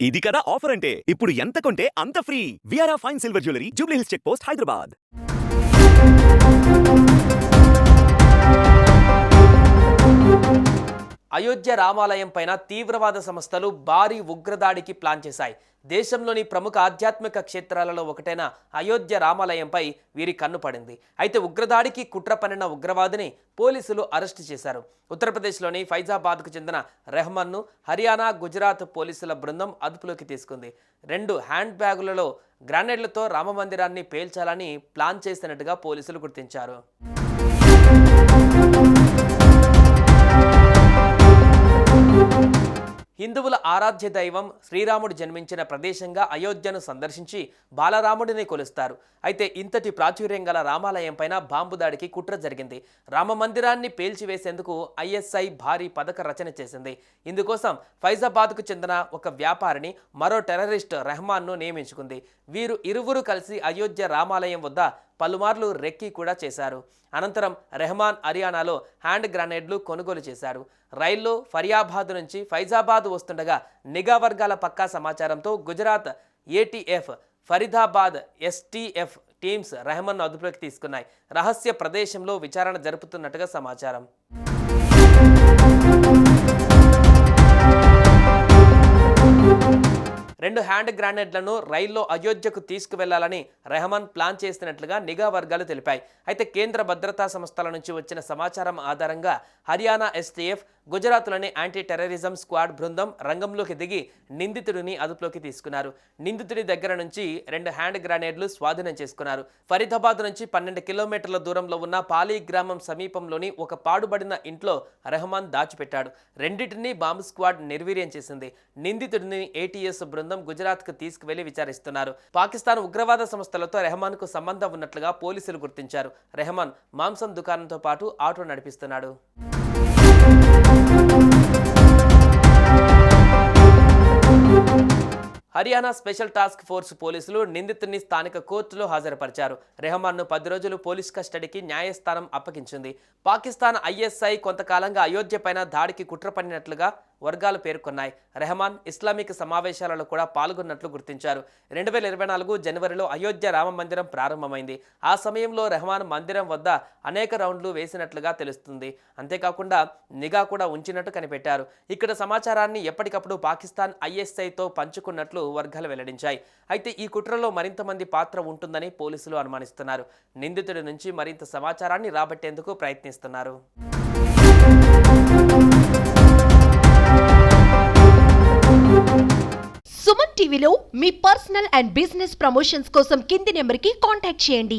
ఇది కదా ఆఫర్ అంటే ఇప్పుడు ఎంత కొంటే అంత ఫ్రీ. విఆర్ఆ fine silver jewellery, jubilee hills check post, Hyderabad. Ayodhya రామాలయం పైన తీవ్రవాద సంస్థలు భారీ ఉగ్రదాడికి ప్లాన్ చేశాయి. దేశంలోని ప్రముఖ ఆధ్యాత్మిక క్షేత్రాలలో ఒకటైన అయోధ్య రామాలయంపై వీరి కన్ను పడింది. అయితే ఉగ్రదాడికి కుట్ర పన్నిన ఉగ్రవాదిని పోలీసులు అరెస్టు చేశారు. ఉత్తరప్రదేశ్లోని ఫైజాబాద్కు చెందిన రెహమాన్ను హర్యానా, గుజరాత్ పోలీసుల బృందం అదుపులోకి తీసుకుంది. 2 హ్యాండ్ బ్యాగులలో గ్రానైడ్లతో రామమందిరాన్ని పేల్చాలని ప్లాన్ చేసినట్టుగా పోలీసులు గుర్తించారు. హిందువుల ఆరాధ్య దైవం శ్రీరాముడు జన్మించిన ప్రదేశంగా అయోధ్యను సందర్శించి బాలరాముడిని కొలుస్తారు. అయితే ఇంతటి ప్రాచుర్యం గల రామాలయం పైన బాంబు దాడికి కుట్ర జరిగింది. రామ మందిరాన్ని పేల్చివేసేందుకు ఐఎస్ఐ భారీ పథక రచన చేసింది. ఇందుకోసం ఫైజాబాద్కు చెందిన ఒక వ్యాపారిని, మరో టెర్రరిస్ట్ రెహమాన్ను నియమించుకుంది. వీరు ఇరువురు కలిసి అయోధ్య రామాలయం వద్ద పలుమార్లు రెక్కీ కూడా చేశారు. అనంతరం రెహమాన్ హర్యానాలో హ్యాండ్ గ్రానైడ్లు కొనుగోలు చేశారు. రైల్లో ఫరియాబాద్ నుంచి ఫైజాబాద్ వస్తుండగా నిఘా వర్గాల పక్కా సమాచారంతో Gujarat ATF, Faridabad STF teams Rahman అదుపులోకి తీసుకున్నాయి. రహస్య ప్రదేశంలో విచారణ జరుపుతున్నట్టుగా సమాచారం. రెండు హ్యాండ్ గ్రానైడ్లను రైల్లో అయోధ్యకు తీసుకువెళ్లాలని రెహమాన్ ప్లాన్ చేసినట్లుగా నిఘా వర్గాలు తెలిపాయి. అయితే కేంద్ర భద్రతా సంస్థల నుంచి వచ్చిన సమాచారం ఆధారంగా హర్యానా ఎస్టీఎఫ్, గుజరాత్లోని యాంటీ టెర్రరిజం స్క్వాడ్ బృందం రంగంలోకి దిగి నిందితుడిని అదుపులోకి తీసుకున్నారు. నిందితుడి దగ్గర నుంచి 2 హ్యాండ్ గ్రానైడ్లు స్వాధీనం చేసుకున్నారు. ఫరీదాబాద్ నుంచి 12 కిలోమీటర్ల దూరంలో ఉన్న పాలీ గ్రామం సమీపంలోని ఒక పాడుబడిన ఇంట్లో రెహమాన్ దాచిపెట్టాడు. రెండింటినీ బాంబు స్క్వాడ్ నిర్వీర్యం చేసింది. నిందితుడిని ఏటీఎస్ బృందం గుజరాత్కు తీసుకువెళ్లి విచారిస్తున్నారు. పాకిస్తాన్ ఉగ్రవాద సంస్థలతో రెహమాన్కు సంబంధం ఉన్నట్లుగా పోలీసులు గుర్తించారు. రెహమాన్ మాంసం దుకాణంతో పాటు ఆటో నడిపిస్తున్నాడు. హర్యానా స్పెషల్ టాస్క్ ఫోర్స్ పోలీసులు నిందితుడిని స్థానిక కోర్టులో హాజరుపరిచారు. రెహమాన్ను 10 రోజులు పోలీస్ కస్టడీకి న్యాయస్థానం అప్పగించింది. పాకిస్తాన్ ఐఎస్ఐ కొంతకాలంగా అయోధ్య పైన దాడికి కుట్ర పన్నినట్లుగా వర్గాలు పేర్కొన్నాయి. రెహమాన్ ఇస్లామిక్ సమావేశాలలో కూడా పాల్గొన్నట్లు గుర్తించారు. 2024 జనవరిలో అయోధ్య రామ మందిరం ప్రారంభమైంది. ఆ సమయంలో రెహమాన్ మందిరం వద్ద అనేక రౌండ్లు వేసినట్లుగా తెలుస్తుంది. అంతేకాకుండా నిఘా కూడా ఉంచినట్టు కనిపెట్టారు. ఇక్కడ సమాచారాన్ని ఎప్పటికప్పుడు పాకిస్తాన్ ఐఎస్ఐతో పంచుకున్నట్లు వర్గాలు వెల్లడించాయి. అయితే ఈ కుట్రలో మరింత మంది పాత్ర ఉంటుందని పోలీసులు అనుమానిస్తున్నారు. నిందితుడి నుంచి మరింత సమాచారాన్ని రాబట్టేందుకు ప్రయత్నిస్తున్నారు. సుమన్ టీవీలో మీ పర్సనల్ అండ్ బిజినెస్ ప్రమోషన్స్ కోసం కింది నెంబర్కి కాంటాక్ట్ చేయండి.